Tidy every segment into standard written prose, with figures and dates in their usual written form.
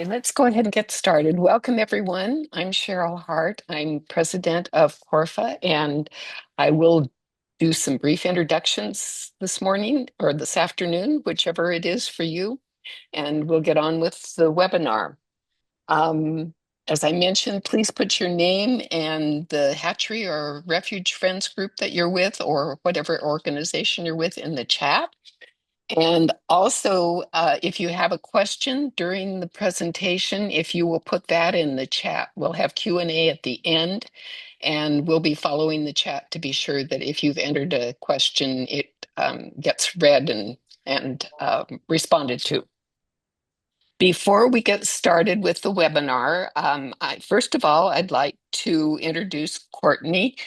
Okay, let's go ahead and get started. Welcome, everyone. I'm Cheryl Hart. I'm president of Corfa, and I will do some brief introductions this morning or this afternoon, whichever it is for you, and we'll get on with the webinar. Um, as I mentioned, please put your name and the hatchery or refuge friends group that you're with or whatever organization you're with in the chat. And also, if you have a question during the presentation, if you will put that in the chat, we'll have Q&A at the end, and we'll be following the chat to be sure that if you've entered a question, it gets read and responded to. Before we get started with the webinar, first of all, I'd like to introduce Courtney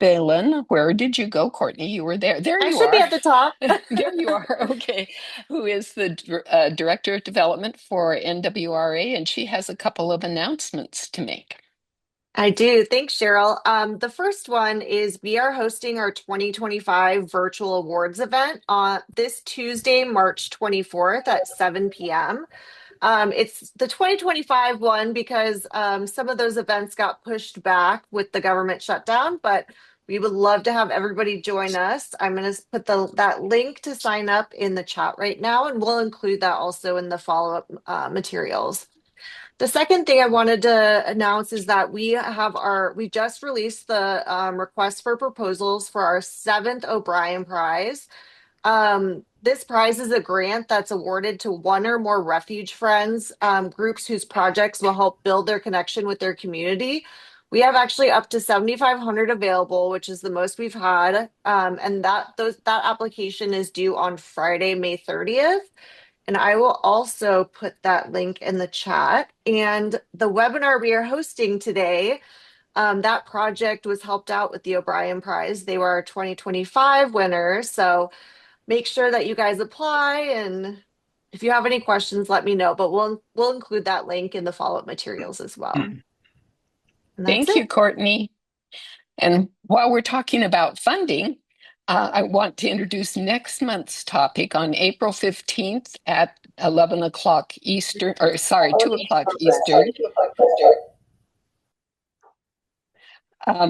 Balin. Where did you go, Courtney? You were there. There I you should be are. at the top. There you are. Okay. Who is the Director of Development for NWRA, and she has a couple of announcements to make. I do. Thanks, Cheryl. The first one is we are hosting our 2025 virtual awards event on this Tuesday, March 24th at 7 p.m. It's the 2025 one because some of those events got pushed back with the government shutdown, but we would love to have everybody join us. I'm going to put that link to sign up in the chat right now, and we'll include that also in the follow-up materials. The second thing I wanted to announce is that we just released the request for proposals for our seventh O'Brien Prize. This prize is a grant that's awarded to one or more refuge friends, groups whose projects will help build their connection with their community. We have actually up to 7,500 available, which is the most we've had. And that application is due on Friday, May 30th. And I will also put that link in the chat. And the webinar we are hosting today, that project was helped out with the O'Brien Prize. They were our 2025 winners. So make sure that you guys apply. And if you have any questions, let me know. But we'll include that link in the follow-up materials as well. And that's Thank it. you, Courtney. And while we're talking about funding, I want to introduce next month's topic on April 15th at 11 o'clock Eastern, or sorry, 2 o'clock Eastern.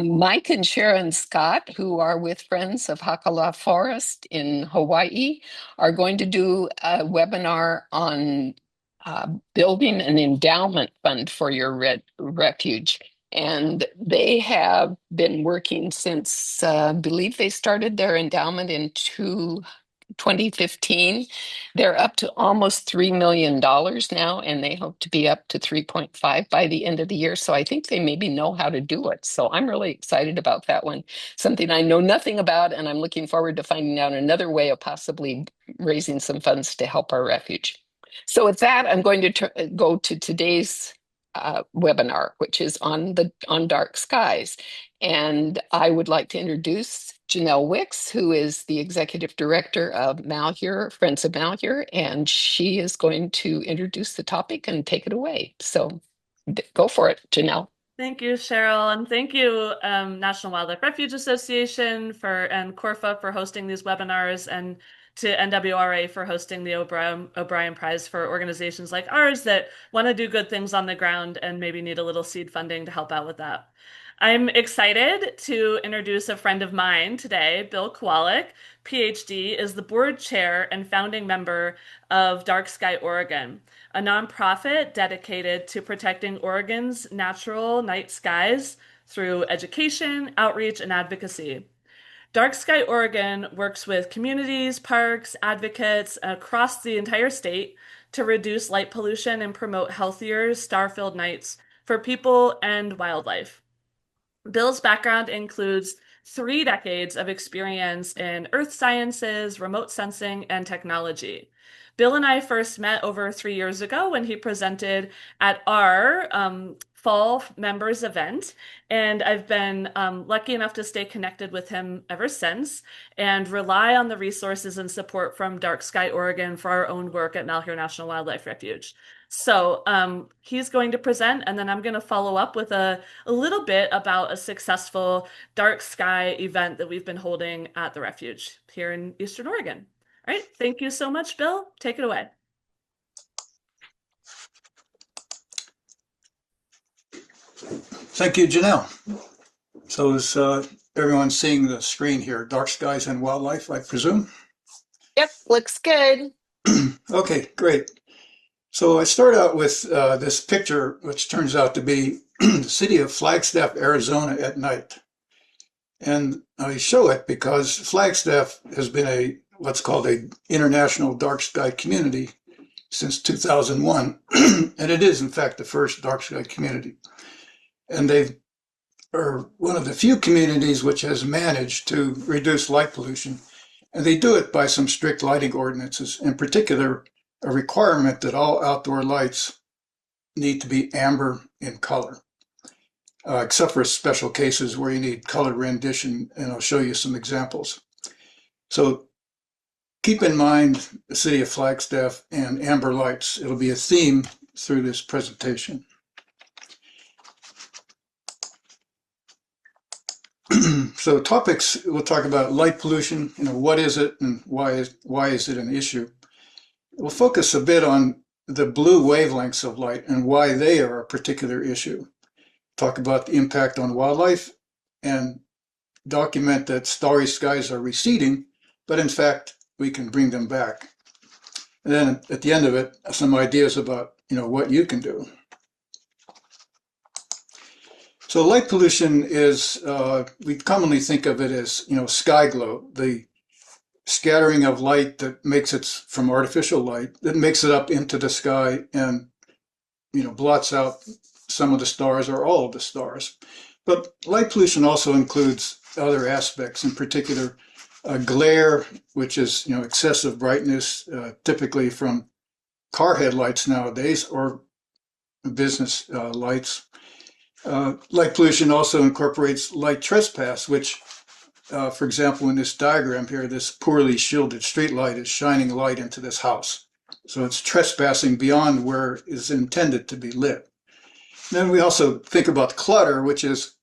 Mike and Sharon Scott, who are with Friends of Hakala Forest in Hawaii, are going to do a webinar on building an endowment fund for your refuge. And they have been working since, I believe they started their endowment in 2015. They're up to almost $3 million now, and they hope to be up to 3.5 by the end of the year. So I think they maybe know how to do it. So I'm really excited about that one. Something I know nothing about, and I'm looking forward to finding out another way of possibly raising some funds to help our refuge. So with that, I'm going to go to today's webinar, which is on dark skies. And I would like to introduce Janelle Wicks, who is the executive director of Malheur, Friends of Malheur, and she is going to introduce the topic and take it away. So go for it, Janelle. Thank you, Cheryl, and thank you, National Wildlife Refuge Association and Corfa for hosting these webinars, and to NWRA for hosting the O'Brien Prize for organizations like ours that want to do good things on the ground and maybe need a little seed funding to help out with that. I'm excited to introduce a friend of mine today, Bill Kowalik, PhD, is the board chair and founding member of Dark Sky Oregon, a nonprofit dedicated to protecting Oregon's natural night skies through education, outreach, and advocacy. Dark Sky Oregon works with communities, parks, advocates across the entire state to reduce light pollution and promote healthier, star-filled nights for people and wildlife. Bill's background includes 3 decades of experience in earth sciences, remote sensing, and technology. Bill and I first met over 3 years ago when he presented at our fall members event, and I've been lucky enough to stay connected with him ever since and rely on the resources and support from Dark Sky Oregon for our own work at Malheur National Wildlife Refuge. So he's going to present, and then I'm going to follow up with a little bit about a successful dark sky event that we've been holding at the refuge here in Eastern Oregon. All right, thank you so much, Bill. Take it away. Thank you, Janelle. So is everyone seeing the screen here? Dark skies and wildlife, I presume? Yep, looks good. Okay, great. So I start out with this picture, which turns out to be the city of Flagstaff, Arizona at night. And I show it because Flagstaff has been what's called a international dark sky community since 2001. And it is, in fact, the first dark sky community. And they are one of the few communities which has managed to reduce light pollution. And they do it by some strict lighting ordinances, in particular, a requirement that all outdoor lights need to be amber in color, except for special cases where you need color rendition, and I'll show you some examples. So keep in mind the city of Flagstaff and amber lights. It'll be a theme through this presentation. So topics, we'll talk about light pollution, what is it and why is it an issue? We'll focus a bit on the blue wavelengths of light and why they are a particular issue. Talk about the impact on wildlife and document that starry skies are receding, but in fact, we can bring them back. And then at the end of it, some ideas about, what you can do. So light pollution is, we commonly think of it as, sky glow, the scattering of light that makes it from artificial light, that makes it up into the sky and, blots out some of the stars or all of the stars. But light pollution also includes other aspects, in particular, glare, which is, excessive brightness, typically from car headlights nowadays or business lights. Light pollution also incorporates light trespass, which, for example, in this diagram here, this poorly shielded street light is shining light into this house. So it's trespassing beyond where is intended to be lit. Then we also think about clutter, which is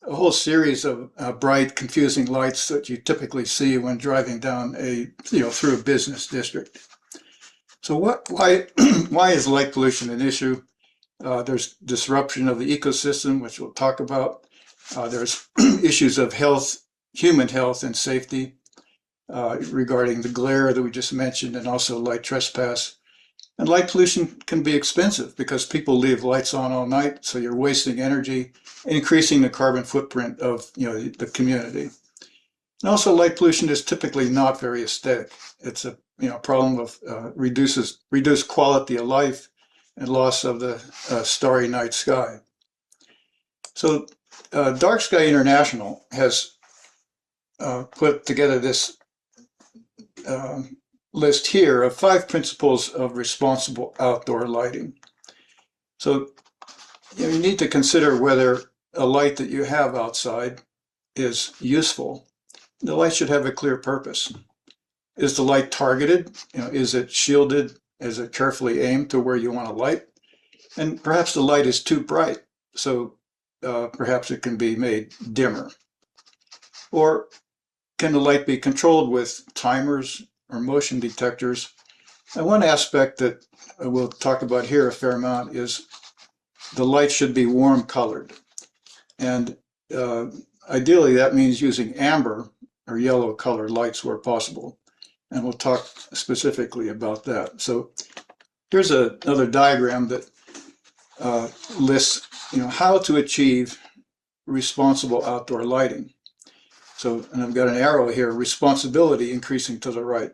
a whole series of bright, confusing lights that you typically see when driving down through a business district. So why is light pollution an issue? There's disruption of the ecosystem, which we'll talk about. There's issues of health, human health and safety regarding the glare that we just mentioned, and also light trespass. And light pollution can be expensive because people leave lights on all night, so you're wasting energy, increasing the carbon footprint of the community. And also, light pollution is typically not very aesthetic. It's a problem of reduced quality of life and loss of the starry night sky. So, Dark Sky International has put together this list here of 5 principles of responsible outdoor lighting. So you need to consider whether a light that you have outside is useful. The light should have a clear purpose. Is the light targeted? Is it shielded? Is it carefully aimed to where you want to light? And perhaps the light is too bright, so perhaps it can be made dimmer. Or can the light be controlled with timers or motion detectors? And one aspect that we'll talk about here a fair amount is the light should be warm colored. And ideally that means using amber or yellow colored lights where possible. And we'll talk specifically about that. So here's another diagram that lists how to achieve responsible outdoor lighting. So, and I've got an arrow here, responsibility increasing to the right.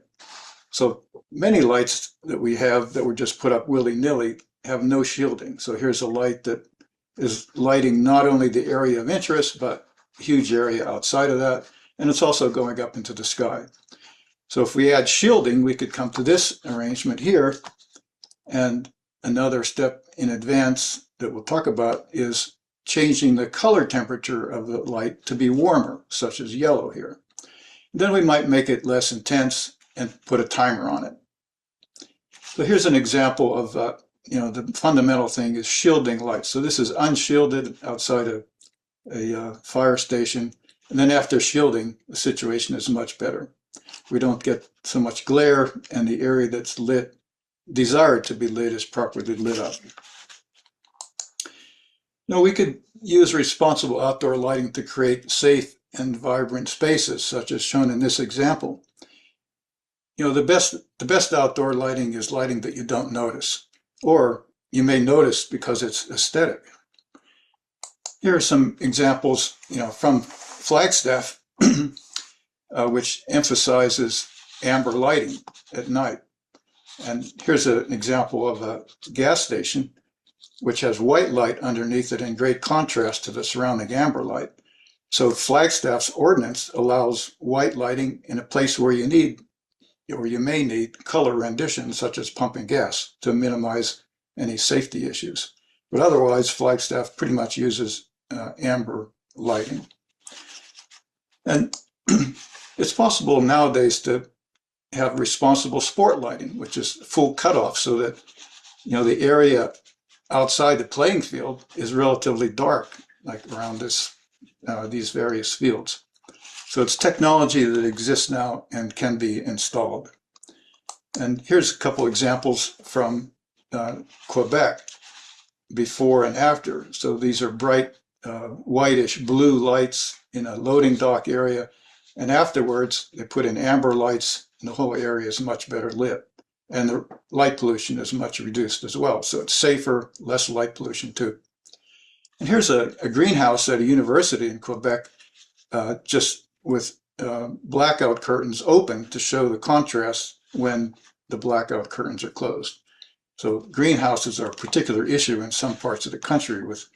So many lights that we have that were just put up willy-nilly have no shielding. So here's a light that is lighting not only the area of interest, but a huge area outside of that. And it's also going up into the sky. So if we add shielding, we could come to this arrangement here. And another step in advance that we'll talk about is changing the color temperature of the light to be warmer, such as yellow here. Then we might make it less intense and put a timer on it. So here's an example of, the fundamental thing is shielding lights. So this is unshielded outside a fire station. And then after shielding, the situation is much better. We don't get so much glare, and the area that's desired to be lit is properly lit up. No, we could use responsible outdoor lighting to create safe and vibrant spaces, such as shown in this example. The best outdoor lighting is lighting that you don't notice, or you may notice because it's aesthetic. Here are some examples, from Flagstaff, which emphasizes amber lighting at night. And here's an example of a gas station, which has white light underneath it in great contrast to the surrounding amber light. So Flagstaff's ordinance allows white lighting in a place where you may need color rendition, such as pumping gas, to minimize any safety issues. But otherwise, Flagstaff pretty much uses amber lighting. And it's possible nowadays to have responsible sport lighting, which is full cutoff, so that the area outside the playing field is relatively dark, like around these various fields. So it's technology that exists now and can be installed. And here's a couple examples from Quebec, before and after. So these are bright whitish blue lights in a loading dock area. And afterwards, they put in amber lights, and the whole area is much better lit. And the light pollution is much reduced as well. So it's safer, less light pollution too. And here's a greenhouse at a university in Quebec, just with blackout curtains open to show the contrast when the blackout curtains are closed. So greenhouses are a particular issue in some parts of the country with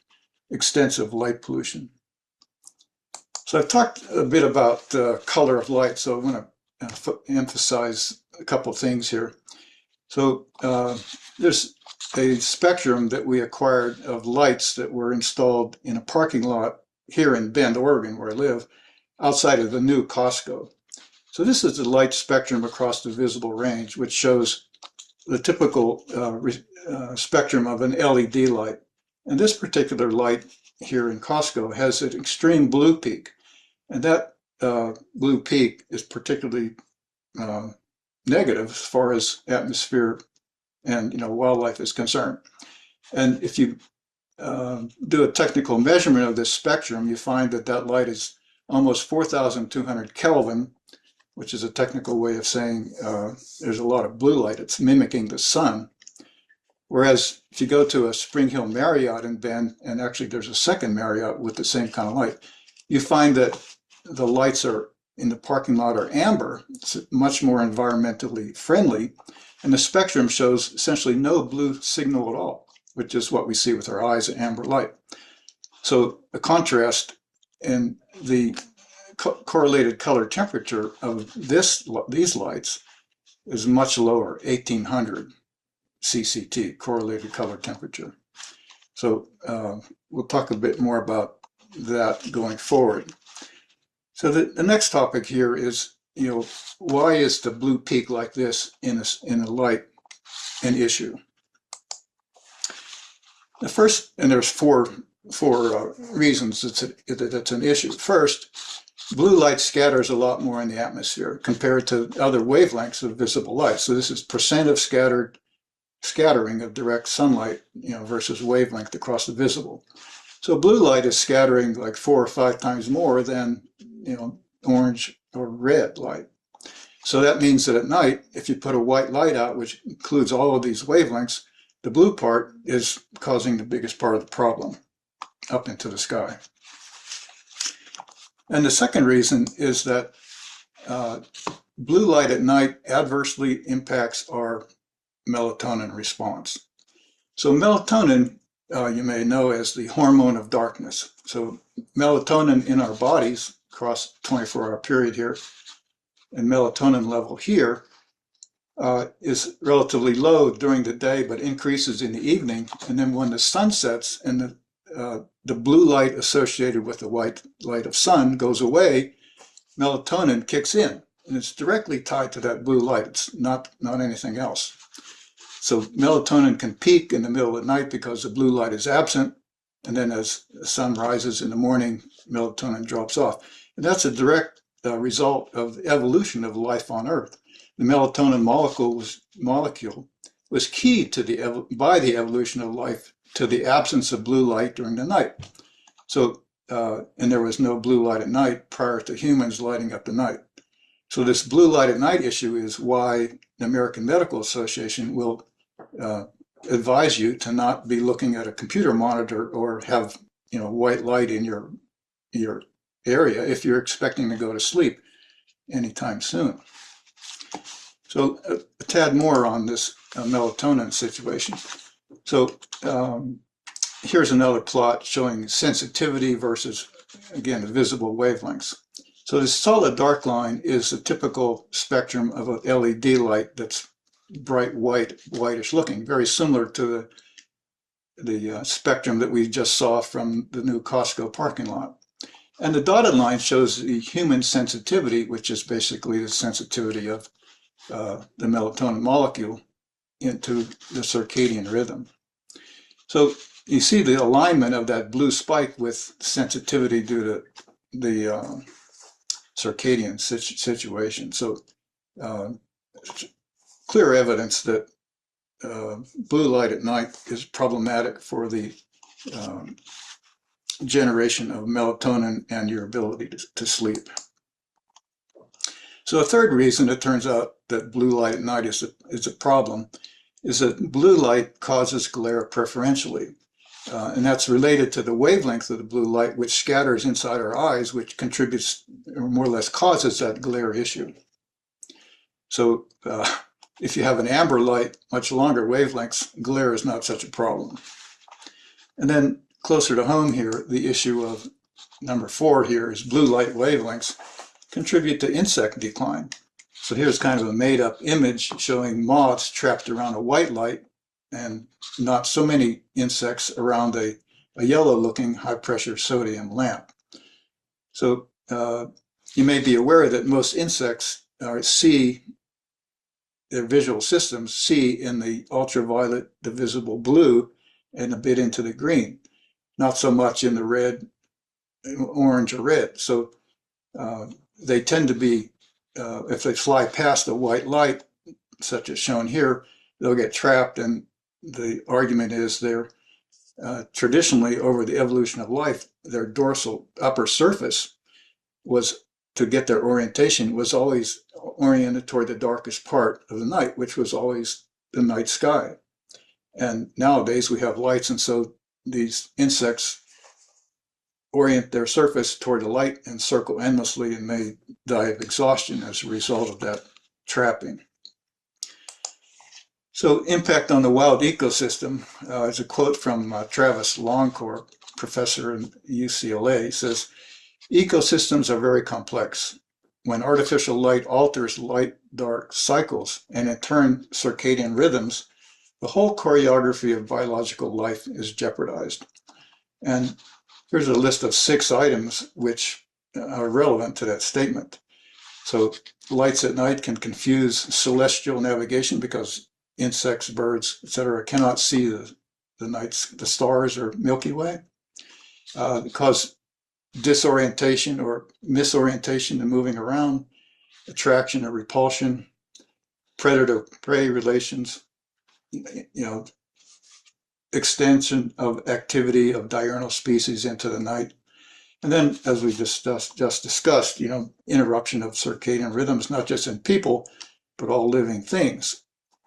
extensive light pollution. So I've talked a bit about the color of light, so I want to emphasize a couple of things here. So there's a spectrum that we acquired of lights that were installed in a parking lot here in Bend, Oregon, where I live, outside of the new Costco. So this is the light spectrum across the visible range, which shows the typical spectrum of an LED light. And this particular light here in Costco has an extreme blue peak. And that blue peak is particularly negative as far as atmosphere and wildlife is concerned. And if you do a technical measurement of this spectrum, you find that light is almost 4,200 Kelvin, which is a technical way of saying there's a lot of blue light. It's mimicking the sun. Whereas if you go to a Spring Hill Marriott in Bend, and actually there's a second Marriott with the same kind of light, you find that the lights are in the parking lot are amber. It's much more environmentally friendly. And the spectrum shows essentially no blue signal at all, which is what we see with our eyes at amber light. So a contrast in the correlated color temperature of these lights is much lower, 1800 CCT, correlated color temperature. So we'll talk a bit more about that going forward. So the next topic here is, why is the blue peak like this in a light an issue? The first, and there's four reasons that it's an issue. First, blue light scatters a lot more in the atmosphere compared to other wavelengths of visible light. So this is percent of scattering of direct sunlight, versus wavelength across the visible. So blue light is scattering like 4 or 5 times more than, orange or red light. So that means that at night, if you put a white light out, which includes all of these wavelengths, the blue part is causing the biggest part of the problem up into the sky. And the second reason is that blue light at night adversely impacts our melatonin response. So melatonin, you may know as the hormone of darkness. So melatonin in our bodies across a 24-hour period here, and melatonin level here is relatively low during the day, but increases in the evening. And then when the sun sets and the blue light associated with the white light of sun goes away, melatonin kicks in, and it's directly tied to that blue light. It's not anything else. So melatonin can peak in the middle of the night because the blue light is absent, and then as the sun rises in the morning, melatonin drops off. And that's a direct result of the evolution of life on Earth. The melatonin molecule was key to by the evolution of life to the absence of blue light during the night. So, and there was no blue light at night prior to humans lighting up the night. So this blue light at night issue is why the American Medical Association will advise you to not be looking at a computer monitor or have white light in your area if you're expecting to go to sleep anytime soon. So a tad more on this melatonin situation. So here's another plot showing sensitivity versus, again, the visible wavelengths. So this solid dark line is a typical spectrum of an LED light that's bright white, whitish looking, very similar to the spectrum that we just saw from the new Costco parking lot. And the dotted line shows the human sensitivity, which is basically the sensitivity of the melatonin molecule into the circadian rhythm. So you see the alignment of that blue spike with sensitivity due to the circadian situation. So clear evidence that blue light at night is problematic for the generation of melatonin and your ability to sleep. So a third reason it turns out that blue light at night is a problem is that blue light causes glare preferentially. And that's related to the wavelength of the blue light, which scatters inside our eyes, which contributes or more or less causes that glare issue. So if you have an amber light, much longer wavelengths, glare is not such a problem. And then closer to home here, the issue of number 4 here is blue light wavelengths contribute to insect decline. So here's kind of a made-up image showing moths trapped around a white light and not so many insects around a yellow-looking high-pressure sodium lamp. So you may be aware that most insects see, their visual systems see in the ultraviolet the visible blue and a bit into the green, not so much in the red, orange, or red. So they tend to be, if they fly past a white light, such as shown here, they'll get trapped. And the argument is they're traditionally, over the evolution of life, their dorsal upper surface was, to get their orientation, was always oriented toward the darkest part of the night, which was always the night sky. And nowadays we have lights, and so these insects orient their surface toward the light and circle endlessly and may die of exhaustion as a result of that trapping. So impact on the wild ecosystem is a quote from Travis Longcore, professor in UCLA. He says, ecosystems are very complex. When artificial light alters light-dark cycles and in turn circadian rhythms, the whole choreography of biological life is jeopardized. And here's a list of 6 items which are relevant to that statement. So lights at night can confuse celestial navigation because insects, birds, etc., cannot see the stars or Milky Way. Cause disorientation or misorientation in moving around, attraction or repulsion, predator-prey relations, extension of activity of diurnal species into the night. And then, as we just discussed, interruption of circadian rhythms, not just in people, but all living things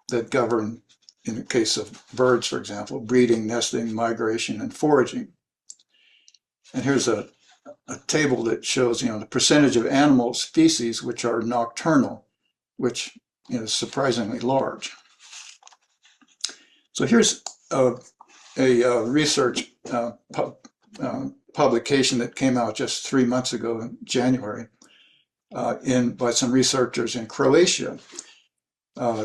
that govern, in the case of birds, for example, breeding, nesting, migration, and foraging. And here's a table that shows, the percentage of animal species which are nocturnal, which is surprisingly large. So here's a research publication that came out just 3 months ago in January by some researchers in Croatia.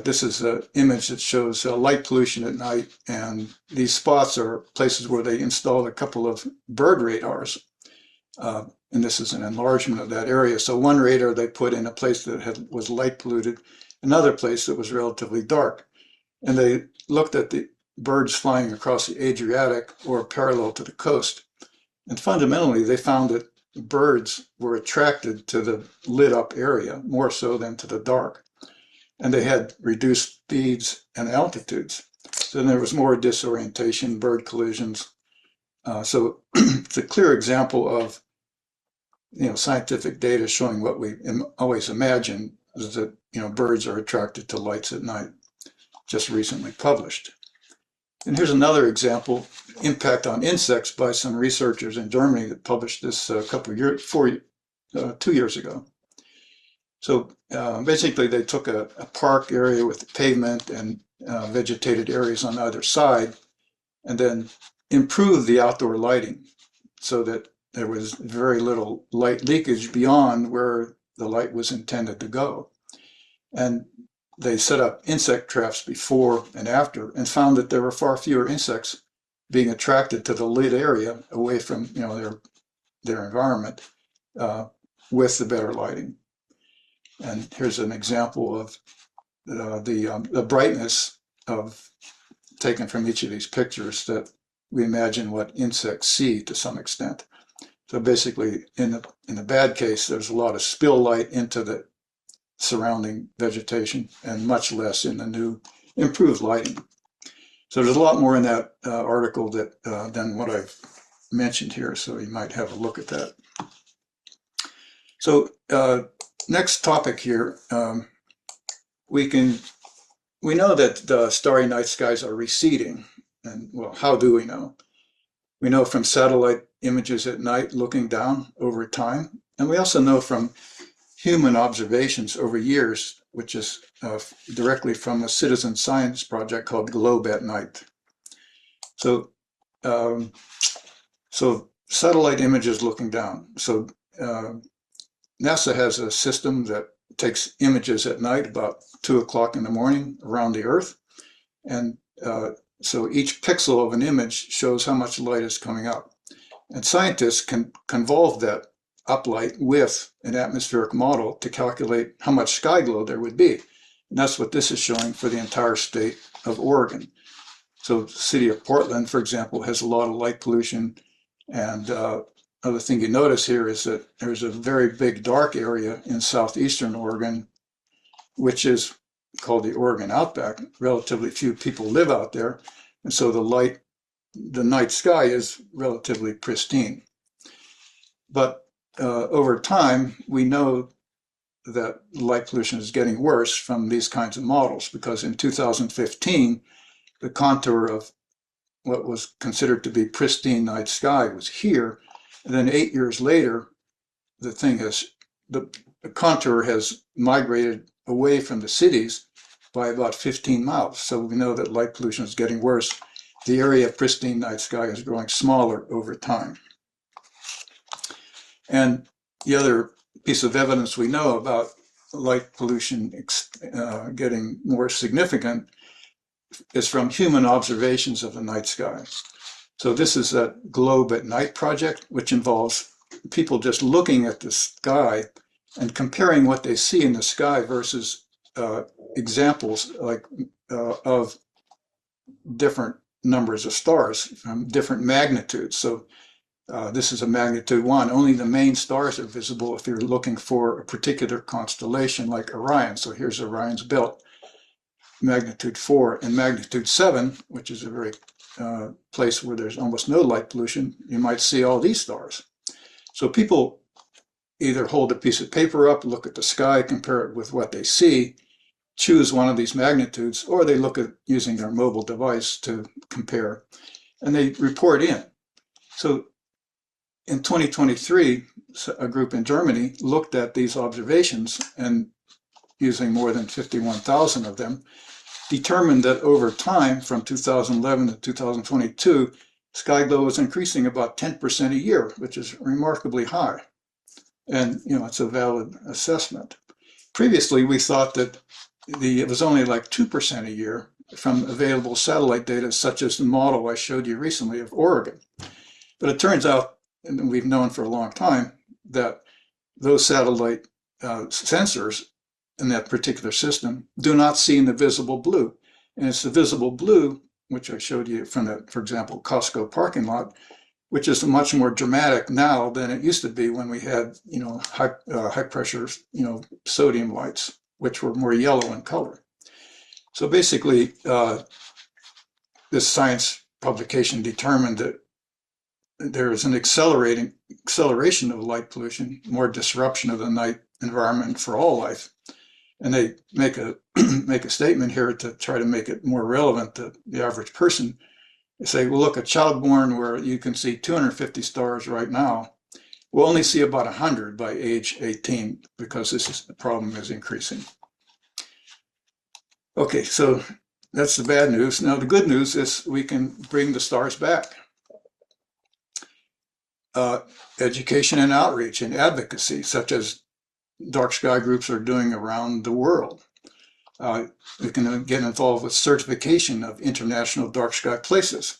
This is an image that shows light pollution at night, and these spots are places where they installed a couple of bird radars. And this is an enlargement of that area. So one radar they put in a place that was light polluted, another place that was relatively dark. And they looked at the birds flying across the Adriatic or parallel to the coast. And fundamentally, they found that birds were attracted to the lit up area more so than to the dark. And they had reduced speeds and altitudes. So there was more disorientation, bird collisions. So it's a clear example of scientific data showing what we always imagine is that birds are attracted to lights at night, just recently published. And here's another example, impact on insects by some researchers in Germany that published this a couple of years, 2 years ago. So basically they took a park area with pavement and vegetated areas on either side and then improved the outdoor lighting so that there was very little light leakage beyond where the light was intended to go. And they set up insect traps before and after and found that there were far fewer insects being attracted to the lit area away from their environment with the better lighting. And here's an example of the brightness of taken from each of these pictures that we imagine what insects see to some extent. So basically, in the bad case, there's a lot of spill light into the surrounding vegetation and much less in the new improved lighting. So there's a lot more in that article than what I've mentioned here, so you might have a look at that. So next topic here, we know that the starry night skies are receding. And well, how do we know? We know from satellite images at night looking down over time. And we also know from human observations over years, which is directly from a citizen science project called Globe at Night. So, so satellite images looking down. So NASA has a system that takes images at night about 2 o'clock in the morning around the Earth. And so each pixel of an image shows how much light is coming up. And scientists can convolve that uplight with an atmospheric model to calculate how much sky glow there would be. And that's what this is showing for the entire state of Oregon. So the city of Portland, for example, has a lot of light pollution. And another thing you notice here is that there's a very big dark area in southeastern Oregon, which is called the Oregon Outback. Relatively few people live out there. And so the night sky is relatively pristine. But over time, we know that light pollution is getting worse from these kinds of models, because in 2015, the contour of what was considered to be pristine night sky was here. And then 8 years later, the contour has migrated away from the cities by about 15 miles. So we know that light pollution is getting worse. The area of pristine night sky is growing smaller over time. And the other piece of evidence we know about light pollution getting more significant is from human observations of the night sky. So this is that Globe at Night project, which involves people just looking at the sky and comparing what they see in the sky versus examples like of different numbers of stars from different magnitudes. So this is a magnitude 1. Only the main stars are visible if you're looking for a particular constellation like Orion. So here's Orion's belt, magnitude 4. And magnitude 7, which is a very place where there's almost no light pollution, you might see all these stars. So people either hold a piece of paper up, look at the sky, compare it with what they see, choose one of these magnitudes, or they look at using their mobile device to compare, and they report in. So in 2023, a group in Germany looked at these observations and using more than 51,000 of them, determined that over time from 2011 to 2022, sky glow was increasing about 10% a year, which is remarkably high. And, it's a valid assessment. Previously, we thought that it was only like 2% a year from available satellite data, such as the model I showed you recently of Oregon. But it turns out, and we've known for a long time, that those satellite sensors in that particular system do not see in the visible blue. And it's the visible blue, which I showed you from the, for example, Costco parking lot, which is much more dramatic now than it used to be when we had, high pressure, sodium lights, which were more yellow in color. So basically, this science publication determined that there is an acceleration of light pollution, more disruption of the night environment for all life. And they make a make a statement here to try to make it more relevant to the average person. They say, well, look, a child born where you can see 250 stars right now will only see about 100 by age 18 because the problem is increasing. Okay, so that's the bad news. Now, the good news is we can bring the stars back. Education and outreach and advocacy, such as dark sky groups are doing around the world. We can get involved with certification of international dark sky places.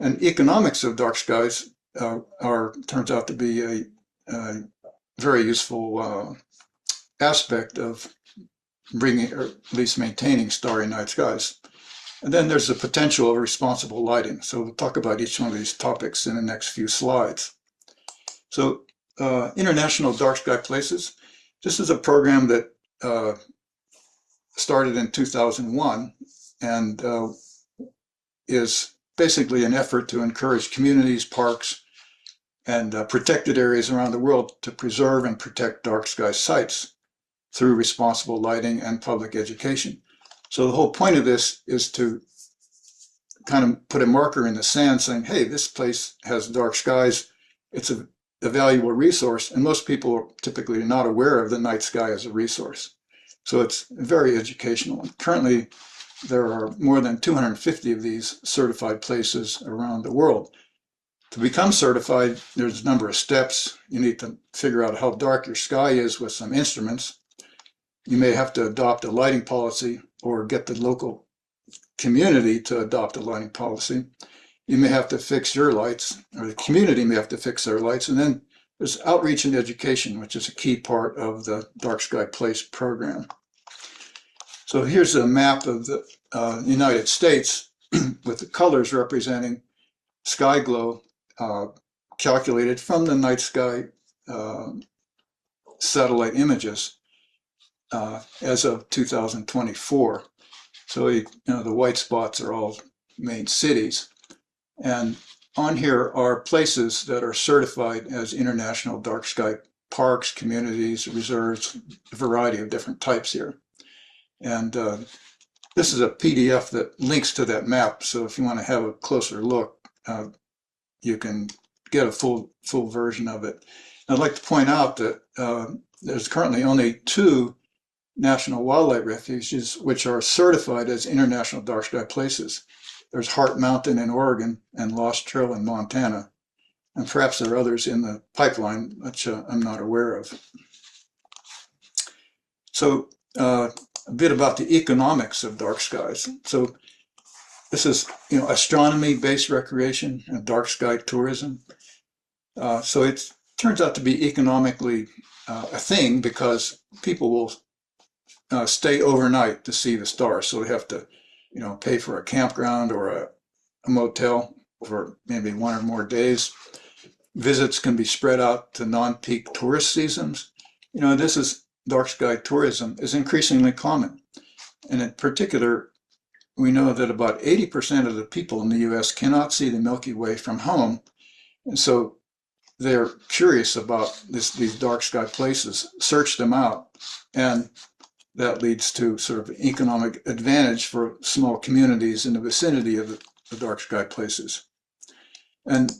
And economics of dark skies turns out to be a very useful aspect of bringing, or at least maintaining, starry night skies. And then there's the potential of responsible lighting. So we'll talk about each one of these topics in the next few slides. So International Dark Sky Places, this is a program that started in 2001 and is basically an effort to encourage communities, parks, and protected areas around the world to preserve and protect dark sky sites through responsible lighting and public education. So the whole point of this is to kind of put a marker in the sand saying, hey, this place has dark skies. It's a valuable resource, and most people are typically not aware of the night sky as a resource. So it's very educational. And currently, there are more than 250 of these certified places around the world. To become certified, there's a number of steps. You need to figure out how dark your sky is with some instruments. You may have to adopt a lighting policy or get the local community to adopt a lighting policy. You may have to fix your lights, or the community may have to fix their lights. And then there's outreach and education, which is a key part of the Dark Sky Place program. So here's a map of the United States with the colors representing sky glow calculated from the night sky satellite images as of 2024. So the white spots are all main cities. And on here are places that are certified as international dark sky parks, communities, reserves, a variety of different types here. And this is a PDF that links to that map. So if you want to have a closer look, you can get a full version of it. I'd like to point out that there's currently only 2 national wildlife refuges which are certified as international dark sky places. There's Heart Mountain in Oregon and Lost Trail in Montana. And perhaps there are others in the pipeline, which I'm not aware of. So a bit about the economics of dark skies. So this is, astronomy-based recreation and dark sky tourism. So it turns out to be economically a thing because people will stay overnight to see the stars. So they have to pay for a campground or a motel for maybe 1 or more days. Visits can be spread out to non-peak tourist seasons. This is dark sky tourism is increasingly common. And in particular, we know that about 80% of the people in the US cannot see the Milky Way from home. And so they're curious about these dark sky places, search them out, and that leads to sort of economic advantage for small communities in the vicinity of the dark sky places. And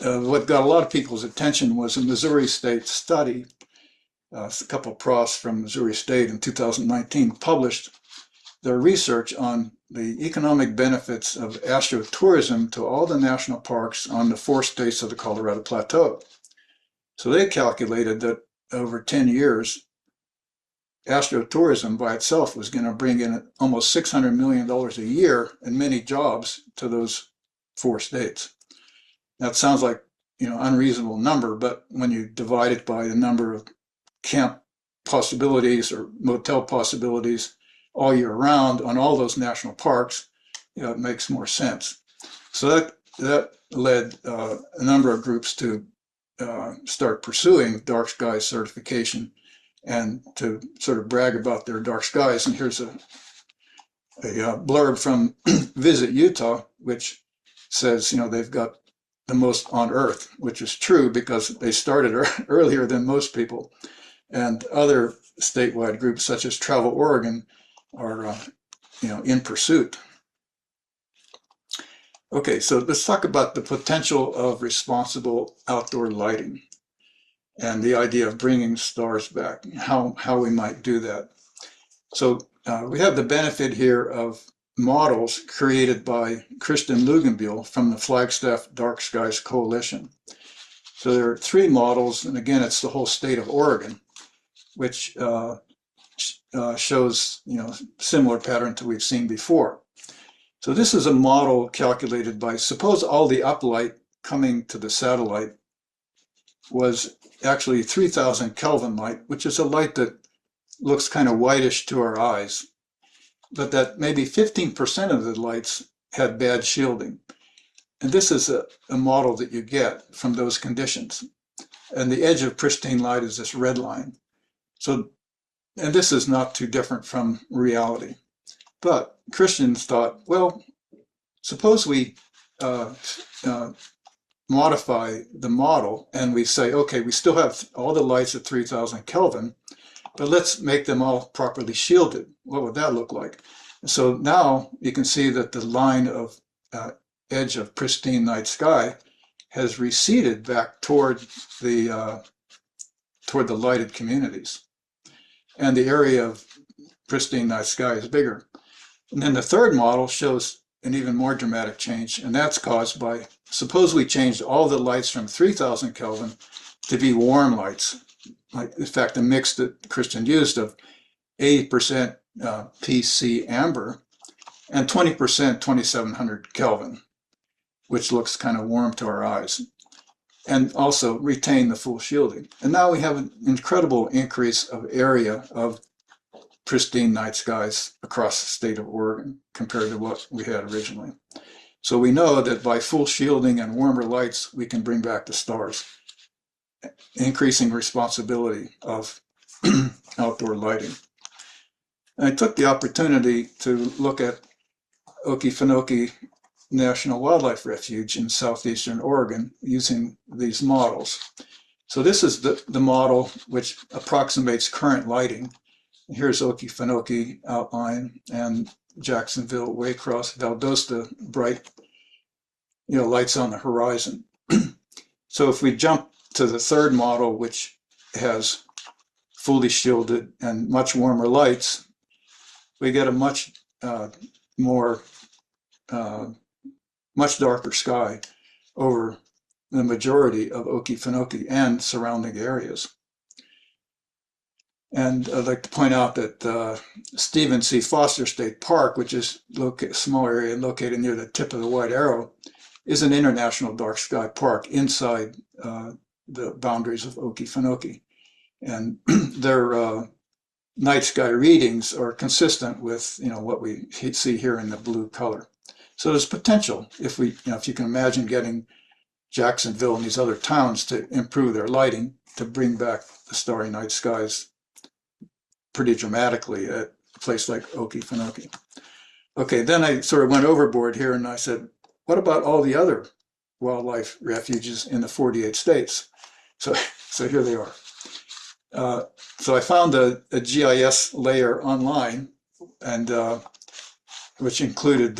what got a lot of people's attention was a Missouri State study. A couple of profs from Missouri State in 2019 published their research on the economic benefits of astrotourism to all the national parks on the 4 states of the Colorado Plateau. So they calculated that over 10 years, astrotourism by itself was going to bring in almost $600 million a year and many jobs to those 4 states. That sounds like unreasonable number, but when you divide it by the number of camp possibilities or motel possibilities all year round on all those national parks, it makes more sense. So that led a number of groups to start pursuing dark sky certification and to sort of brag about their dark skies. And here's a blurb from Visit Utah, which says, they've got the most on Earth, which is true because they started earlier than most people. And other statewide groups such as Travel Oregon are, in pursuit. Okay, so let's talk about the potential of responsible outdoor lighting and the idea of bringing stars back, how we might do that. So we have the benefit here of models created by Kristen Lugenbuehl from the Flagstaff Dark Skies Coalition. So there are 3 models, and again, it's the whole state of Oregon, which shows, similar pattern to we've seen before. So this is a model calculated by, suppose all the uplight coming to the satellite was actually 3000 Kelvin light, which is a light that looks kind of whitish to our eyes, but that maybe 15% of the lights had bad shielding. And this is a model that you get from those conditions. And the edge of pristine light is this red line. So, and this is not too different from reality. But Christians thought, well, suppose we modify the model and we say, okay, we still have all the lights at 3000 Kelvin, but let's make them all properly shielded. What would that look like? So now you can see that the line of edge of pristine night sky has receded back toward the lighted communities, and the area of pristine night sky is bigger. And then the third model shows an even more dramatic change, and that's caused by, suppose we changed all the lights from 3000 Kelvin to be warm lights. Like, in fact, the mix that Christian used of 80% PC amber and 20% 2700 Kelvin, which looks kind of warm to our eyes, and also retain the full shielding. And now we have an incredible increase of area of pristine night skies across the state of Oregon compared to what we had originally. So we know that by full shielding and warmer lights, we can bring back the stars, increasing responsibility of outdoor lighting. And I took the opportunity to look at Okefenokee National Wildlife Refuge in southeastern Oregon using these models. So this is the model which approximates current lighting. Here's Okefenokee outline and Jacksonville, Waycross, Valdosta, bright, lights on the horizon. So if we jump to the third model, which has fully shielded and much warmer lights, we get a much darker sky over the majority of Okefenokee and surrounding areas. And I'd like to point out that Stephen C. Foster State Park, which is a small area located near the tip of the White Arrow, is an international dark sky park inside the boundaries of Okefenokee. And their night sky readings are consistent with what we see here in the blue color. So there's potential if you can imagine getting Jacksonville and these other towns to improve their lighting to bring back the starry night skies pretty dramatically at a place like Okefenokee. Okay, then I sort of went overboard here and I said, what about all the other wildlife refuges in the 48 states? So here they are. So I found a GIS layer online, and which included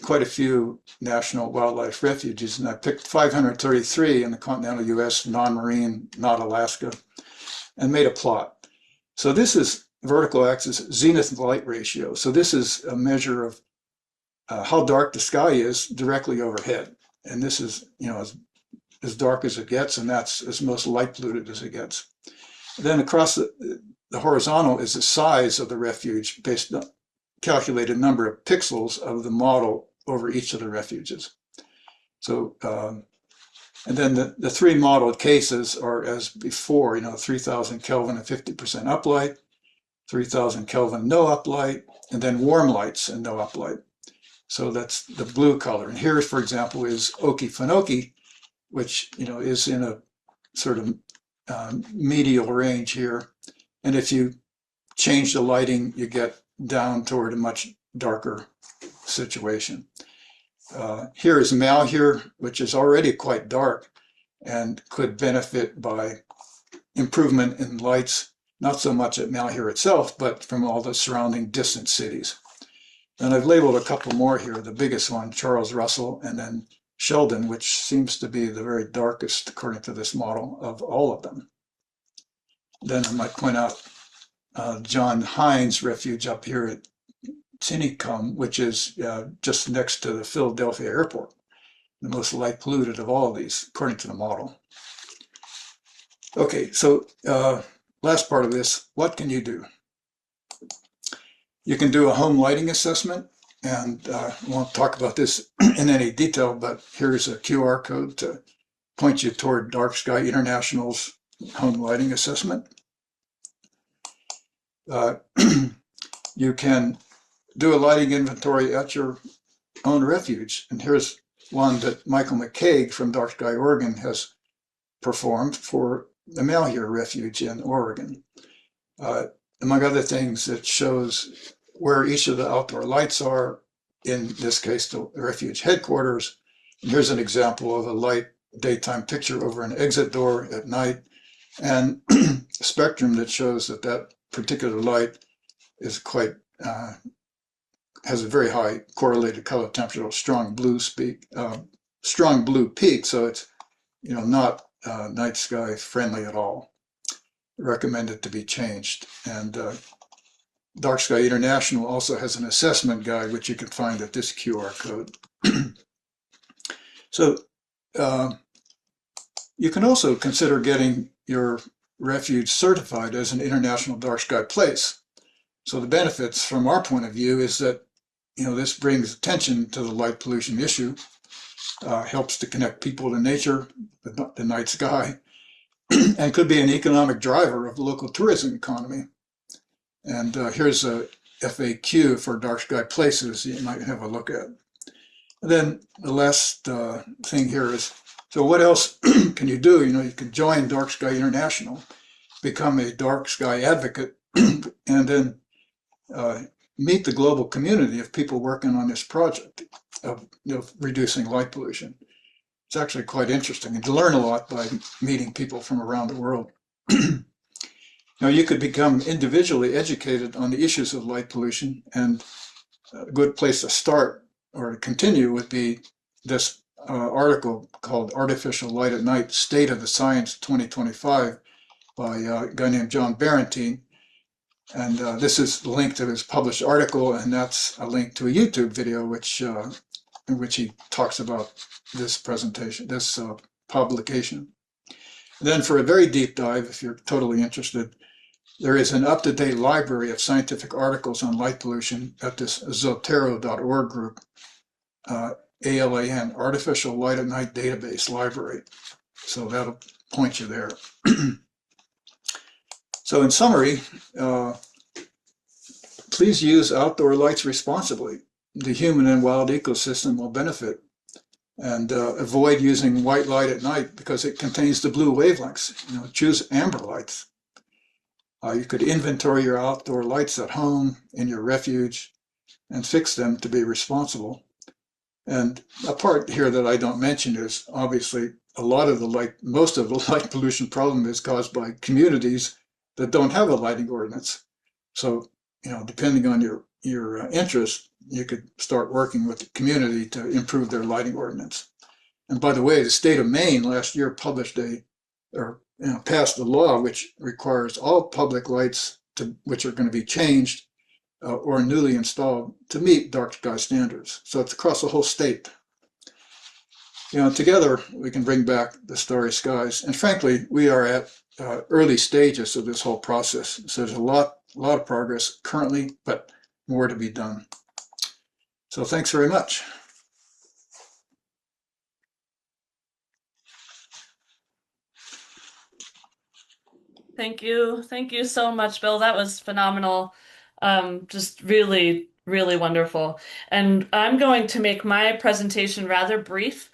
quite a few national wildlife refuges, and I picked 533 in the continental US, non-marine, not Alaska, and made a plot. So this is vertical axis zenith light ratio. So this is a measure of how dark the sky is directly overhead. And this is, as dark as it gets, and that's as most light polluted as it gets. Then across the horizontal is the size of the refuge based on calculated number of pixels of the model over each of the refuges. So, and then the 3 modeled cases are as before, 3000 Kelvin and 50% uplight, 3000 Kelvin no uplight, and then warm lights and no uplight. So that's the blue color. And here, for example, is Okefenokee, which is in a sort of medial range here. And if you change the lighting, you get down toward a much darker situation. Here is Malheur, which is already quite dark and could benefit by improvement in lights, not so much at Malheur itself, but from all the surrounding distant cities. And I've labeled a couple more here. The biggest one, Charles Russell, and then Sheldon, which seems to be the very darkest, according to this model, of all of them. Then I might point out John Hines Refuge up here at Tinicum, which is just next to the Philadelphia airport, the most light polluted of all of these, according to the model. Okay, so last part of this, what can you do? You can do a home lighting assessment, and I won't talk about this in any detail, but here's a QR code to point you toward Dark Sky International's home lighting assessment. You can do a lighting inventory at your own refuge, and here's one that Michael McCaig from Dark Sky Oregon has performed for the Malheur Refuge in Oregon. Among other things, it shows where each of the outdoor lights are, in this case, the refuge headquarters. And here's an example of a light daytime picture over an exit door at night, and a spectrum that shows that that particular light is quite, has a very high correlated color temperature, strong blue peak, so it's not night sky friendly at all. Recommended to be changed. And Dark Sky International also has an assessment guide, which you can find at this QR code. So you can also consider getting your refuge certified as an international dark sky place. So the benefits from our point of view is that this brings attention to the light pollution issue, helps to connect people to nature, the night sky, and could be an economic driver of the local tourism economy. And here's a FAQ for dark sky places you might have a look at. And then the last thing here is, so what else can you do? You can join Dark Sky International, become a dark sky advocate, and then meet the global community of people working on this project of reducing light pollution. It's actually quite interesting, and to learn a lot by meeting people from around the world. Now, you could become individually educated on the issues of light pollution, and a good place to start or to continue would be this article called Artificial Light at Night, State of the Science 2025 by a guy named John Barentine. And this is the link to his published article, and that's a link to a YouTube video in which he talks about this presentation, this publication. And then for a very deep dive, if you're totally interested, there is an up-to-date library of scientific articles on light pollution at this zotero.org group, ALAN, Artificial Light at Night Database Library. So that'll point you there. So in summary, please use outdoor lights responsibly. The human and wild ecosystem will benefit. And avoid using white light at night because it contains the blue wavelengths. Choose amber lights. You could inventory your outdoor lights at home, in your refuge, and fix them to be responsible. And a part here that I don't mention is obviously most of the light pollution problem is caused by communities that don't have a lighting ordinance. So, depending on your interest, you could start working with the community to improve their lighting ordinance. And by the way, the state of Maine last year passed a law which requires all public lights which are going to be changed or newly installed to meet dark sky standards. So it's across the whole state. Together we can bring back the starry skies. And frankly, we are at early stages of this whole process. So there's a lot of progress currently, but more to be done. So thanks very much. Thank you. Thank you so much, Bill. That was phenomenal. Just really, really wonderful. And I'm going to make my presentation rather brief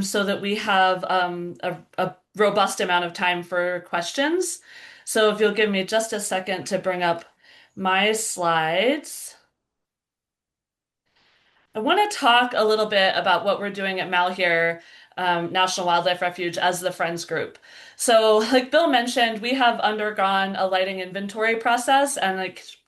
so that we have a robust amount of time for questions. So if you'll give me just a second to bring up my slides. I want to talk a little bit about what we're doing at Malheur National Wildlife Refuge as the Friends Group. So, like Bill mentioned, we have undergone a lighting inventory process, and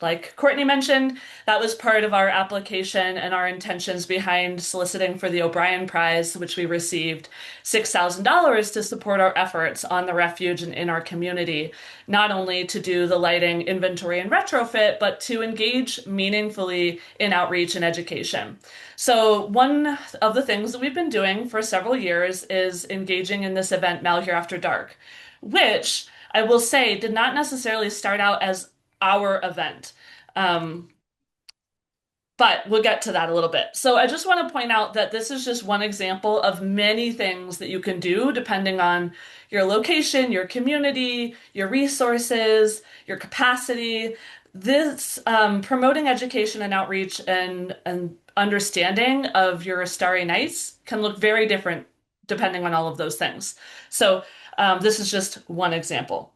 like Courtney mentioned, that was part of our application and our intentions behind soliciting for the O'Brien Prize, which we received $6,000 to support our efforts on the refuge and in our community, not only to do the lighting inventory and retrofit, but to engage meaningfully in outreach and education. So, one of the things that we've been doing for several years is engaging in this event, Malheur After Dark, which I will say did not necessarily start out as our event. Um, but we'll get to that a little bit. So I just want to point out that this is just one example of many things that you can do depending on your location, your community, your resources, your capacity. This promoting education and outreach and understanding of your Starry Nights can look very different depending on all of those things. So this is just one example.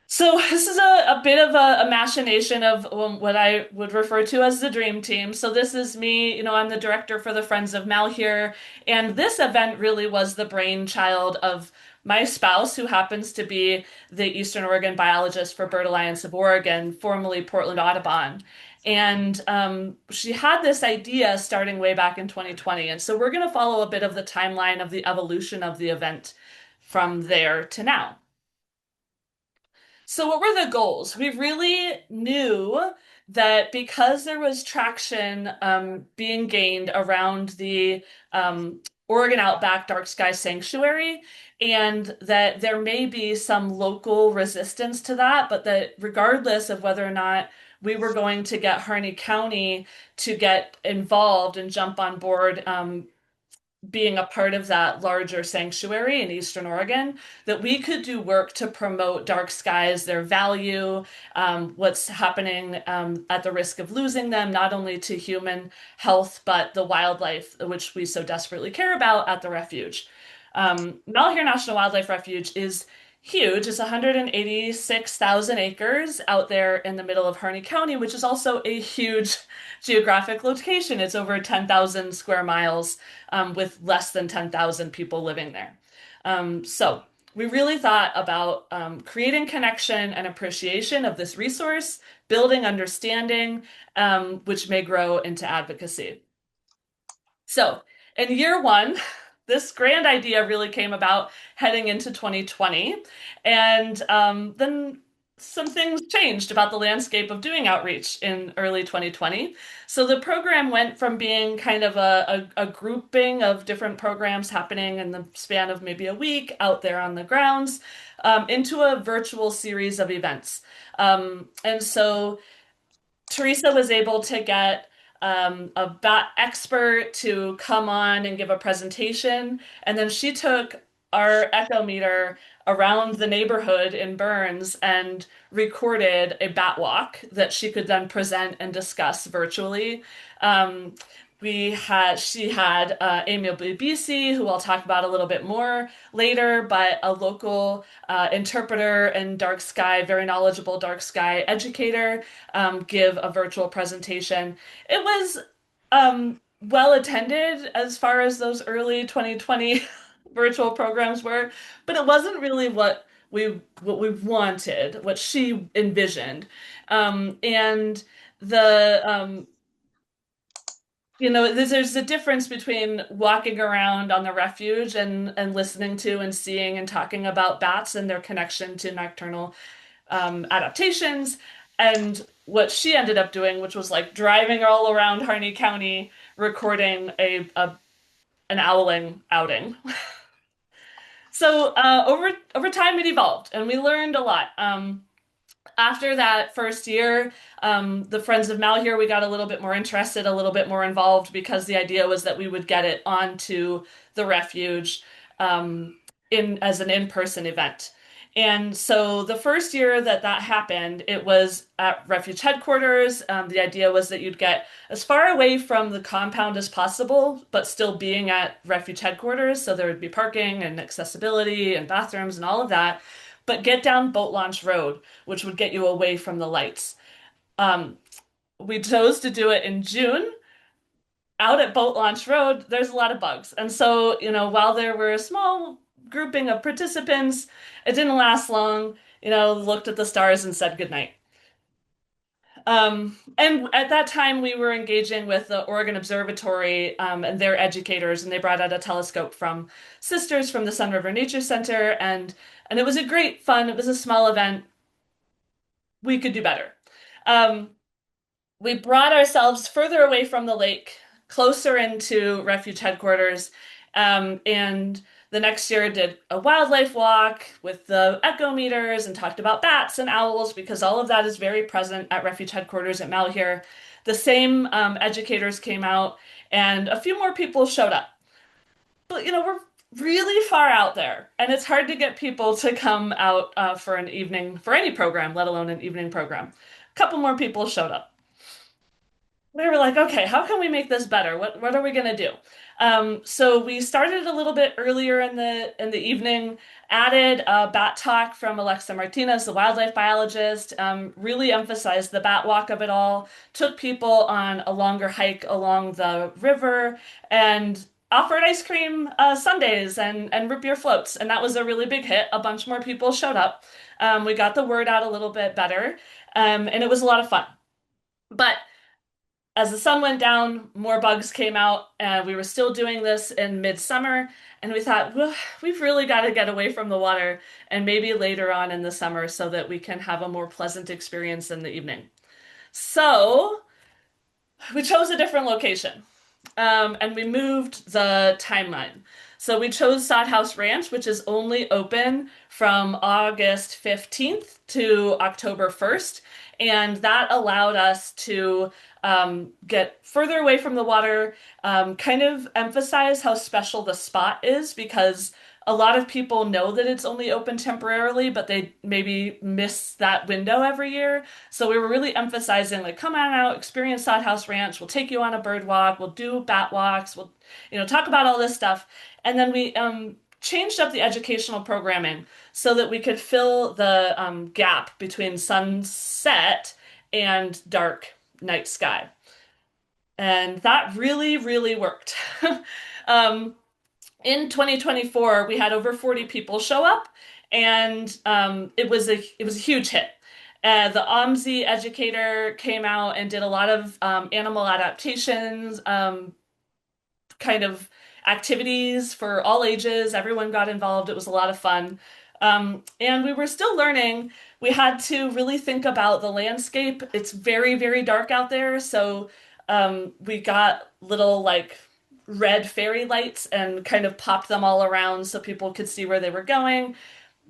So this is a bit of a machination of what I would refer to as the dream team. So this is me, I'm the director for the Friends of Malheur, and this event really was the brainchild of my spouse, who happens to be the Eastern Oregon biologist for Bird Alliance of Oregon, formerly Portland Audubon. And she had this idea starting way back in 2020. And so we're going to follow a bit of the timeline of the evolution of the event from there to now. So, what were the goals? We really knew that because there was traction being gained around the Oregon Outback Dark Sky Sanctuary, and that there may be some local resistance to that, but that regardless of whether or not we were going to get Harney County to get involved and jump on board being a part of that larger sanctuary in Eastern Oregon, that we could do work to promote dark skies, their value, what's happening at the risk of losing them, not only to human health, but the wildlife, which we so desperately care about at the refuge. Malheur National Wildlife Refuge is huge. It's 186,000 acres out there in the middle of Harney County, which is also a huge geographic location. It's over 10,000 square miles with less than 10,000 people living there. So we really thought about creating connection and appreciation of this resource, building understanding, which may grow into advocacy. So in year one, this grand idea really came about heading into 2020. And then some things changed about the landscape of doing outreach in early 2020. So the program went from being kind of a grouping of different programs happening in the span of maybe a week out there on the grounds into a virtual series of events. And so Teresa was able to get a bat expert to come on and give a presentation, and then she took our echo meter around the neighborhood in Burns and recorded a bat walk that she could then present and discuss virtually. Um, she had Amy BC, who I'll talk about a little bit more later, but a local interpreter and dark sky, very knowledgeable dark sky educator, give a virtual presentation. It was well attended as far as those early 2020 virtual programs were, but it wasn't really what we wanted, what she envisioned. And the there's a difference between walking around on the refuge and listening to and seeing and talking about bats and their connection to nocturnal adaptations, and what she ended up doing, which was like driving all around Harney County recording an owling outing. So over time it evolved, and we learned a lot. After that first year, the Friends of Malheur, we got a little bit more interested, a little bit more involved, because the idea was that we would get it onto the refuge in as an in-person event. And so the first year that that happened, it was at Refuge headquarters. The idea was that you'd get as far away from the compound as possible, but still being at Refuge headquarters. So there would be parking and accessibility and bathrooms and all of that, but get down Boat Launch Road, which would get you away from the lights. Um, we chose to do it in June, out at Boat Launch Road, there's a lot of bugs. And so, while there were a small grouping of participants, it didn't last long, looked at the stars and said goodnight. And at that time, we were engaging with the Oregon Observatory and their educators, and they brought out a telescope from sisters from the Sun River Nature Center, and it was a great fun. It was a small event. We could do better. Um, we brought ourselves further away from the lake, closer into Refuge headquarters, and the next year did a wildlife walk with the echo meters and talked about bats and owls because all of that is very present at Refuge headquarters at Malheur. The same educators came out, and a few more people showed up. But we're really far out there, and it's hard to get people to come out for an evening for any program, let alone an evening program. A couple more people showed up. We were like, okay, how can we make this better? What are we gonna do? So we started a little bit earlier in the evening, added a bat talk from Alexa Martinez, the wildlife biologist, really emphasized the bat walk of it all, took people on a longer hike along the river, and offered ice cream sundaes and root beer floats, and that was a really big hit. A bunch more people showed up. We got the word out a little bit better, and it was a lot of fun. But as the sun went down, more bugs came out, and we were still doing this in midsummer. And we thought, well, we've really got to get away from the water and maybe later on in the summer so that we can have a more pleasant experience in the evening. So we chose a different location. And we moved the timeline. So we chose Sod House Ranch, which is only open from August 15th to October 1st. And that allowed us to get further away from the water, kind of emphasize how special the spot is because a lot of people know that it's only open temporarily, but they maybe miss that window every year. So we were really emphasizing like, come on out, experience Sod House Ranch. We'll take you on a bird walk. We'll do bat walks. We'll, talk about all this stuff. And then we changed up the educational programming so that we could fill the gap between sunset and dark night sky. And that really, really worked. um, in 2024, we had over 40 people show up, and it was a huge hit. The OMSI educator came out and did a lot of animal adaptations, kind of activities for all ages. Everyone got involved. It was a lot of fun. And we were still learning. We had to really think about the landscape. It's very, very dark out there. So we got little like red fairy lights and kind of popped them all around so people could see where they were going.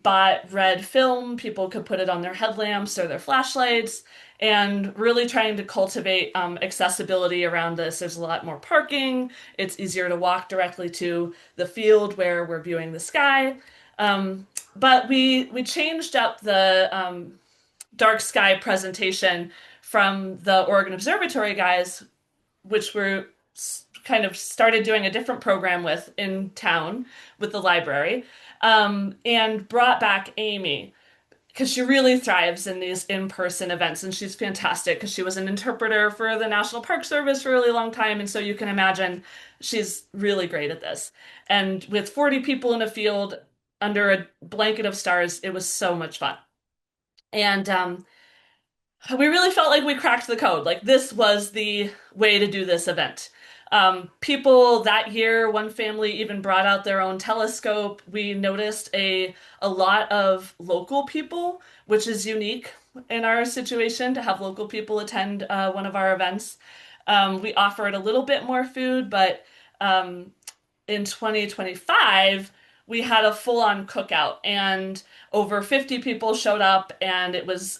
Bought red film, people could put it on their headlamps or their flashlights, and really trying to cultivate accessibility around this. There's a lot more parking. It's easier to walk directly to the field where we're viewing the sky. But we changed up the dark sky presentation from the Oregon Observatory guys, which were kind of started doing a different program with in town with the library, and brought back Amy because she really thrives in these in-person events, and she's fantastic because she was an interpreter for the National Park Service for a really long time, and so you can imagine she's really great at this. And with 40 people in a field under a blanket of stars, it was so much fun. And we really felt like we cracked the code. Like this was the way to do this event. People that year, one family even brought out their own telescope. We noticed a lot of local people, which is unique in our situation to have local people attend one of our events. We offered a little bit more food, but in 2025, we had a full-on cookout and over 50 people showed up, and it was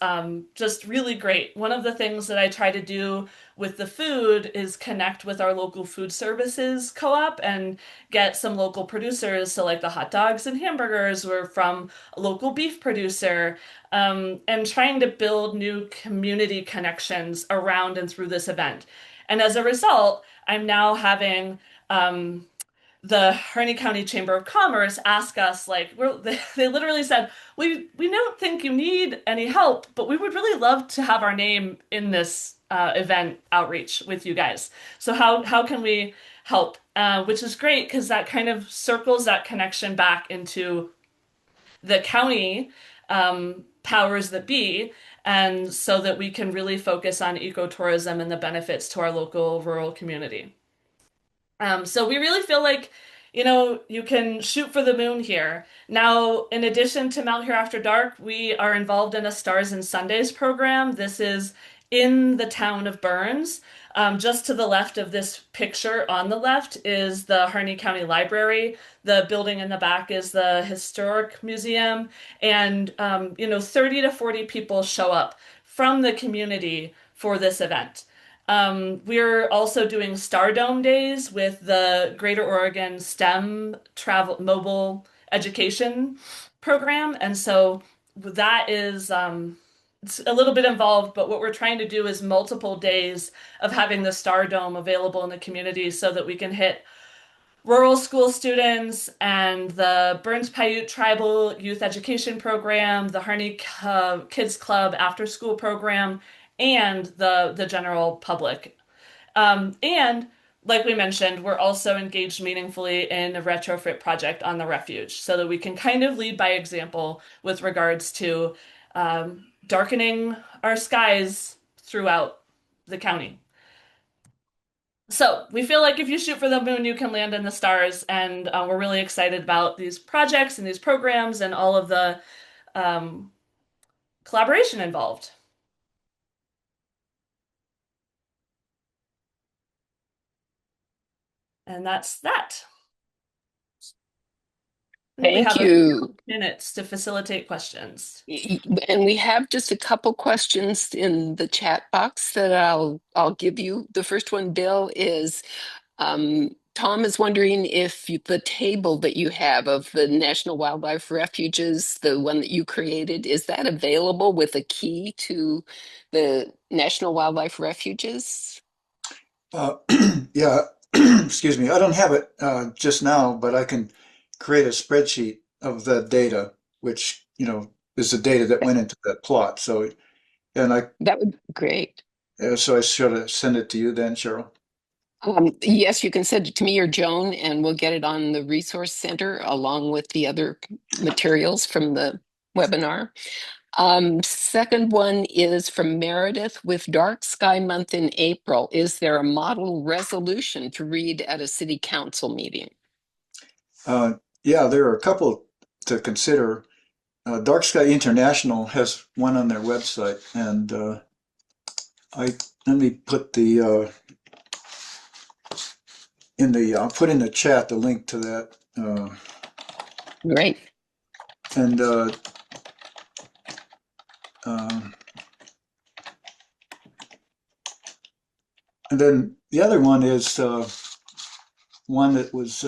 just really great. One of the things that I try to do with the food is connect with our local food services co-op and get some local producers. So like the hot dogs and hamburgers were from a local beef producer, and trying to build new community connections around and through this event. And as a result, I'm now having the Harney County Chamber of Commerce ask us, like, they literally said, we don't think you need any help, but we would really love to have our name in this event outreach with you guys. So how can we help? Which is great because that kind of circles that connection back into the county powers that be, and so that we can really focus on ecotourism and the benefits to our local rural community. So we really feel like, you can shoot for the moon here. Now, in addition to Mount Here After Dark, we are involved in a Stars and Sundays program. This is in the town of Burns. Just to the left of this picture on the left is the Harney County Library. The building in the back is the Historic Museum. And, 30 to 40 people show up from the community for this event. We're also doing Star Dome days with the Greater Oregon STEM travel mobile education program. And so that is it's a little bit involved, but what we're trying to do is multiple days of having the Star Dome available in the community so that we can hit rural school students and the Burns Paiute Tribal Youth Education Program, the Harney Kids Club after school program, and the general public. And like we mentioned, we're also engaged meaningfully in a retrofit project on the refuge so that we can kind of lead by example with regards to darkening our skies throughout the county. So we feel like if you shoot for the moon, you can land in the stars, and we're really excited about these projects and these programs and all of the um, collaboration involved. And that's that. I think we Thank have a few you. minutes to facilitate questions. And we have just a couple questions in the chat box that I'll give you. The first one, Bill, is Tom is wondering if the table that you have of the National Wildlife Refuges, the one that you created, is that available with a key to the National Wildlife Refuges? Yeah, excuse me. I don't have it just now, but I can create a spreadsheet of the data, which, is the data that went into that plot. So, and That would be great. so I should have send it to you then, Cheryl. Yes, you can send it to me or Joan, and we'll get it on the resource center along with the other materials from the webinar. Second one is from Meredith. With Dark Sky Month in April, is there a model resolution to read at a city council meeting? Yeah, there are a couple to consider. Dark Sky International has one on their website, and I let me put the I'll put in the chat the link to that, Great. and um, and then the other one is one that was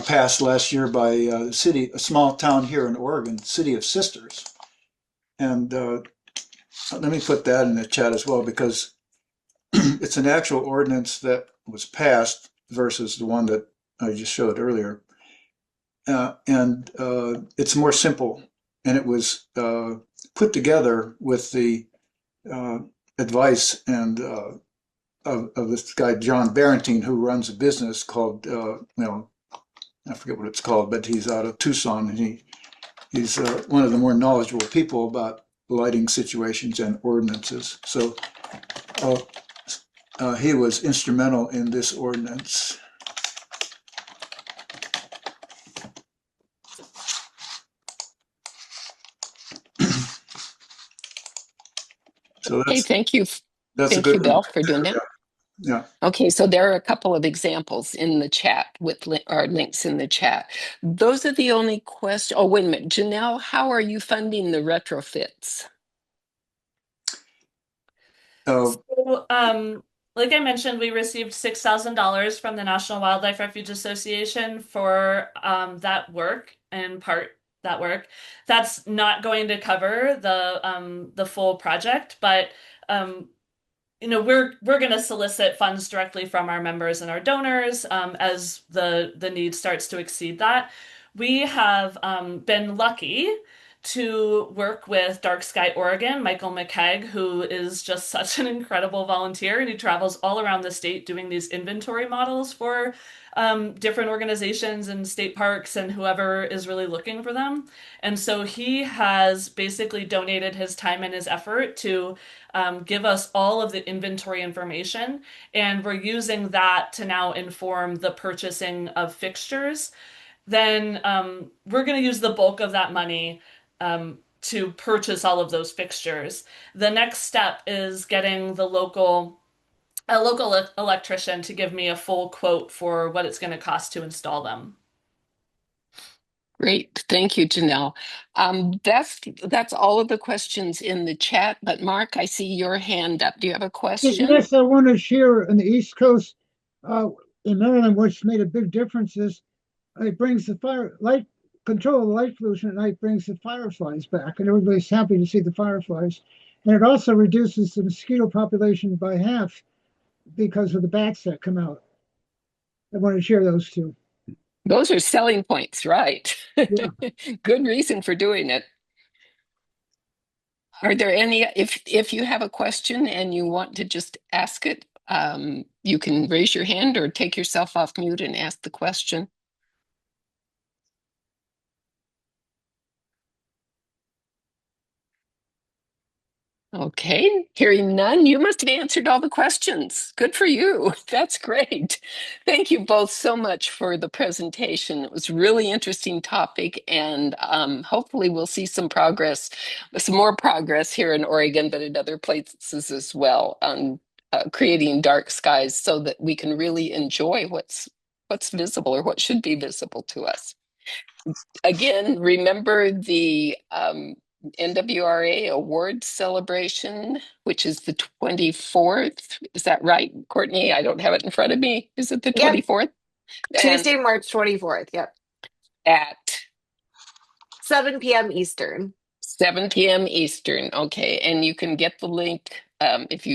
passed last year by a small town here in Oregon, City of Sisters, and let me put that in the chat as well because it's an actual ordinance that was passed versus the one that I just showed earlier. And it's more simple, and it was put together with the uh, advice and of this guy John Barentine, who runs a business called I forget what it's called, but he's out of Tucson, and he's one of the more knowledgeable people about lighting situations and ordinances. So uh, he was instrumental in this ordinance. So Okay, thank you. that's a Thank good you, one. Bill, for doing that. Yeah. Okay, so there are a couple of examples in the chat with our links in the chat. Those are the only questions. Oh, wait a minute. Janelle, how are you funding the retrofits? Uh, So, like I mentioned, we received $6,000 from the National Wildlife Refuge Association for that work, and part that work. That's not going to cover the full project, but um, we're going to solicit funds directly from our members and our donors as the need starts to exceed that. We have been lucky to work with Dark Sky Oregon, Michael McKeag, who is just such an incredible volunteer, and he travels all around the state doing these inventory models for different organizations and state parks and whoever is really looking for them. And so he has basically donated his time and his effort to give us all of the inventory information, and we're using that to now inform the purchasing of fixtures. Then we're going to use the bulk of that money to purchase all of those fixtures. The next step is getting a local electrician to give me a full quote for what it's going to cost to install them. Great. Thank you, Janelle. That's all of the questions in the chat, but Mark, I see your hand up. Do you have a question? Yes, I want to share on the East Coast uh, in Maryland, which made a big difference is it brings the fire light control of the light pollution at night brings the fireflies back, and everybody's happy to see the fireflies. And it also reduces the mosquito population by half because of the bats that come out. I want to share those two. Those are selling points, right? Yeah. Good reason for doing it. Are there any, if you have a question and you want to just ask it, you can raise your hand or take yourself off mute and ask the question. Okay, hearing none, you must have answered all the questions. Good for you. That's great. Thank you both so much for the presentation. It was a really interesting topic, and hopefully we'll see some more progress here in Oregon, but in other places as well, on creating dark skies so that we can really enjoy what's visible or what should be visible to us. Again, remember the NWRA award celebration, which is the 24th. Is that right, Courtney? I don't have it in front of me. Is it the Yep. 24th? And Tuesday, March 24th. Yep. at 7 p.m. Eastern. 7 p.m. Eastern. Okay, and you can get the link if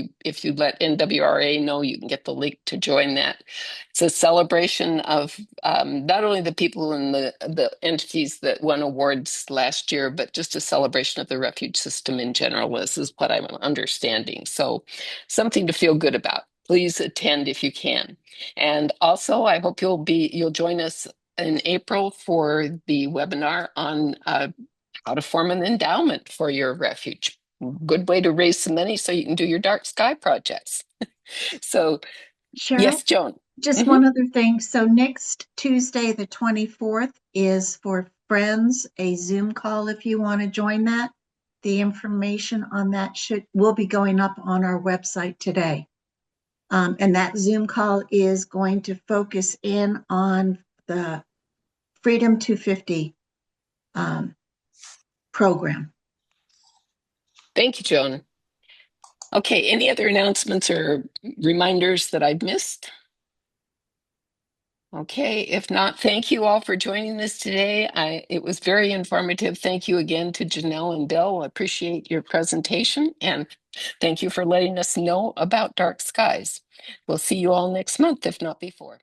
you let NWRA know, you can get the link to join that. It's a celebration of not only the people and the entities that won awards last year, but just a celebration of the refuge system in general. This is what I'm understanding. So something to feel good about. Please attend if you can. And also, I hope you'll join us in April for the webinar on how to form an endowment for your refuge. Good way to raise some money so you can do your dark sky projects. So, Cheryl, yes, Joan. just one other thing. So next Tuesday, the 24th, is for friends, a Zoom call if you want to join that. The information on that will be going up on our website today. And that Zoom call is going to focus in on the Freedom 250 program. Thank you, Joan. Okay, any other announcements or reminders that I've missed? Okay, if not, thank you all for joining us today. It was very informative. Thank you again to Janelle and Bill. I appreciate your presentation, and thank you for letting us know about dark skies. We'll see you all next month, if not before.